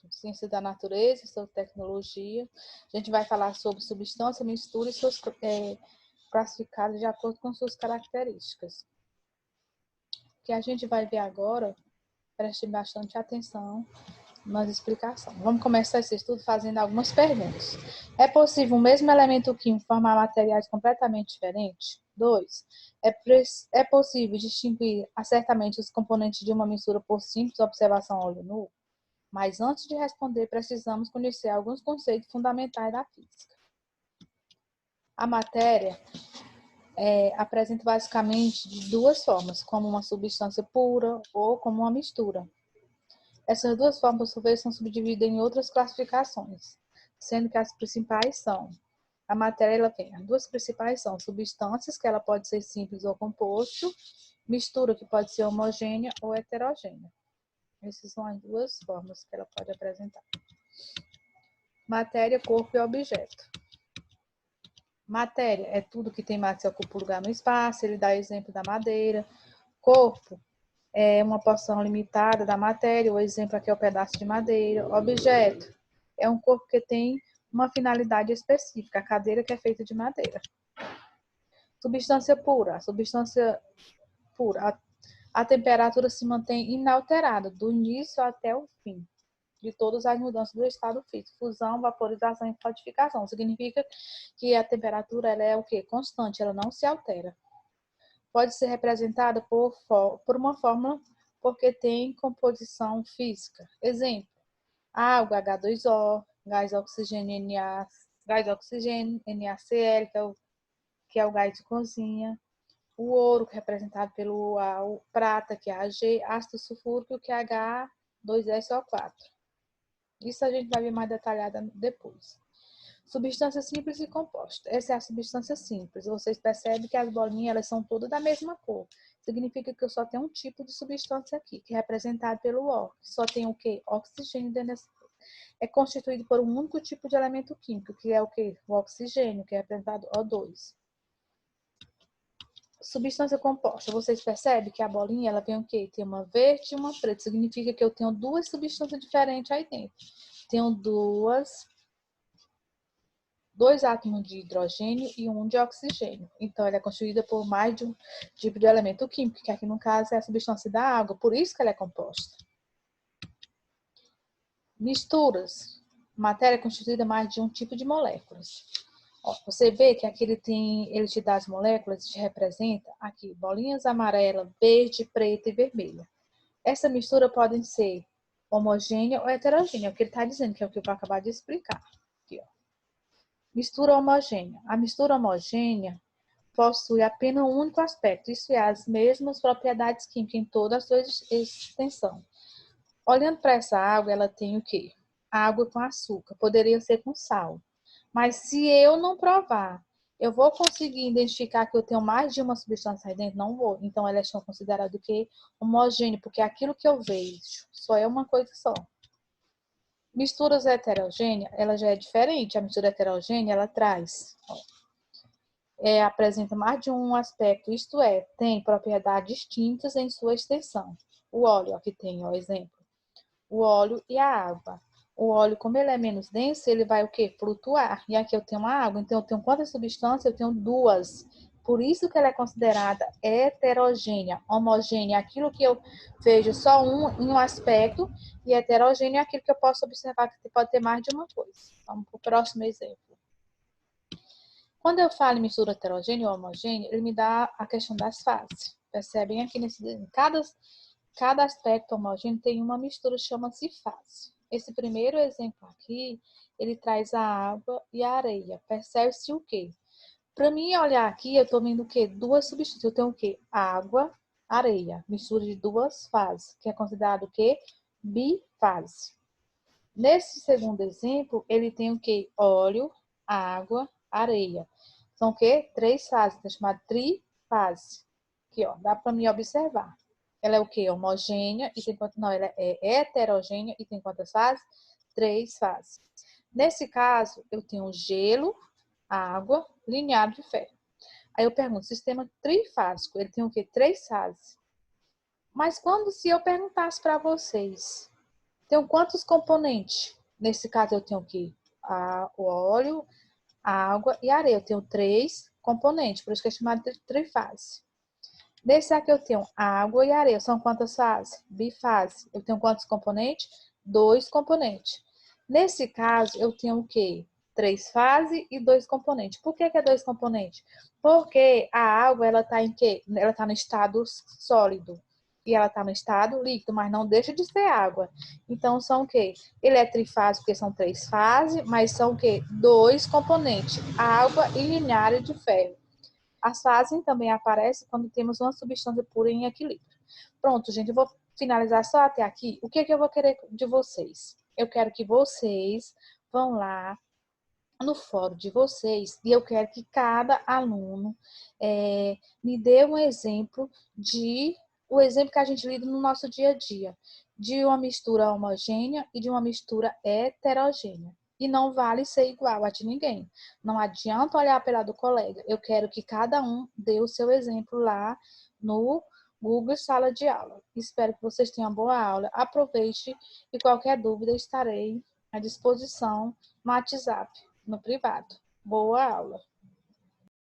ciência da natureza, sobre tecnologia. A gente vai falar sobre substância, mistura e suas classificadas de acordo com suas características. O que a gente vai ver agora, preste bastante atenção nas explicações. Vamos começar esse estudo fazendo algumas perguntas. É possível o mesmo elemento químico formar materiais completamente diferentes? 2. É possível distinguir acertadamente os componentes de uma mistura por simples observação a olho nu? Mas antes de responder, precisamos conhecer alguns conceitos fundamentais da física. A matéria apresenta basicamente de duas formas, como uma substância pura ou como uma mistura. Essas duas formas, por sua vez, são subdivididas em outras classificações, sendo que as principais são: a matéria, ela tem as duas principais são substâncias, que ela pode ser simples ou composto, mistura, que pode ser homogênea ou heterogênea. Essas são as duas formas que ela pode apresentar. Matéria, corpo e objeto. Matéria é tudo que tem massa e ocupa lugar no espaço, ele dá exemplo da madeira. Corpo é uma porção limitada da matéria, o exemplo aqui é o pedaço de madeira. Objeto é um corpo que tem uma finalidade específica, a cadeira que é feita de madeira. Substância pura. A substância pura, a temperatura se mantém inalterada, do início até o fim de todas as mudanças do estado físico, fusão, vaporização e solidificação. Significa que a temperatura ela é o quê? Constante, ela não se altera. Pode ser representada por uma fórmula porque tem composição física. Exemplo: água, H2O, gás oxigênio, NaCl, que é o gás de cozinha. O ouro, que é representado pelo A, o prata, que é Ag, ácido sulfúrico, que é H2SO4. Isso a gente vai ver mais detalhada depois. Substância simples e composta. Essa é a substância simples. Vocês percebem que as bolinhas elas são todas da mesma cor. Significa que eu só tenho um tipo de substância aqui, que é representado pelo O. Só tem o quê? Oxigênio dentro dessa. É constituído por um único tipo de elemento químico, que é o quê? O oxigênio, que é representado O2. Substância composta. Vocês percebem que a bolinha ela tem o quê? Tem uma verde e uma preta. Significa que eu tenho duas substâncias diferentes aí dentro. Tenho dois átomos de hidrogênio e um de oxigênio. Então, ela é constituída por mais de um tipo de elemento químico, que aqui no caso é a substância da água, por isso que ela é composta. Misturas. Matéria é constituída mais de um tipo de moléculas. Ó, você vê que aqui ele te dá as moléculas, te representa aqui bolinhas amarela, verde, preta e vermelha. Essa mistura pode ser homogênea ou heterogênea, é o que ele está dizendo, que é o que eu vou acabar de explicar. Aqui, ó. Mistura homogênea. A mistura homogênea possui apenas um único aspecto, isso é, as mesmas propriedades químicas em toda a sua extensão. Olhando para essa água, ela tem o quê? Água com açúcar, poderia ser com sal. Mas se eu não provar, eu vou conseguir identificar que eu tenho mais de uma substância aí dentro? Não vou. Então, elas são consideradas o quê? Homogêneo, porque aquilo que eu vejo só é uma coisa só. Misturas heterogêneas, ela já é diferente. A mistura heterogênea, ela traz, apresenta mais de um aspecto, isto é, tem propriedades distintas em sua extensão. O óleo, aqui tem, ó, exemplo. O óleo e a água. O óleo, como ele é menos denso, ele vai o quê? Flutuar. E aqui eu tenho a água. Então, eu tenho quantas substâncias? Eu tenho duas. Por isso que ela é considerada heterogênea. Homogênea é aquilo que eu vejo só em um aspecto. E heterogênea é aquilo que eu posso observar que pode ter mais de uma coisa. Vamos para o próximo exemplo. Quando eu falo em mistura heterogênea ou homogênea, ele me dá a questão das fases. Percebem aqui nesse cada aspecto homogêneo tem uma mistura, chama-se fase. Esse primeiro exemplo aqui, ele traz a água e a areia. Percebe-se o quê? Para mim olhar aqui, eu estou vendo o quê? Duas substâncias. Eu tenho o quê? Água, areia. Mistura de duas fases, que é considerado o quê? Bifase. Nesse segundo exemplo, ele tem o quê? Óleo, água, areia. São o quê? Três fases, é chamado trifase. Aqui, ó, dá para mim observar. Ela é o quê? Homogênea e tem quantas? Não, ela é heterogênea e tem quantas fases? Três fases. Nesse caso, eu tenho gelo, água, lineado de ferro. Aí eu pergunto, sistema trifásico, ele tem o quê? Três fases. Mas se eu perguntasse para vocês, Tenho quantos componentes? Nesse caso, eu tenho aqui o óleo, a água e a areia. Eu tenho 3 componentes, por isso que é chamado de trifase. Nesse aqui eu tenho água e areia. São quantas fases? Bifase. Eu tenho quantos componentes? 2 componentes. Nesse caso, eu tenho o quê? 3 fases e 2 componentes. Por que é 2 componentes? Porque a água, ela está em quê? Ela está no estado sólido. E ela está no estado líquido, mas não deixa de ser água. Então, são o quê? Ele é trifásico, porque são 3 fases, mas são o quê? 2 componentes. Água e linéares de ferro. As fases também aparecem quando temos uma substância pura em equilíbrio. Pronto, gente, eu vou finalizar só até aqui. O que é que eu vou querer de vocês? Eu quero que vocês vão lá no fórum de vocês e eu quero que cada aluno me dê um exemplo o exemplo que a gente lida no nosso dia a dia, de uma mistura homogênea e de uma mistura heterogênea. E não vale ser igual a de ninguém. Não adianta olhar pela do colega. Eu quero que cada um dê o seu exemplo lá no Google Sala de Aula. Espero que vocês tenham boa aula. Aproveite e qualquer dúvida estarei à disposição no WhatsApp, no privado. Boa aula!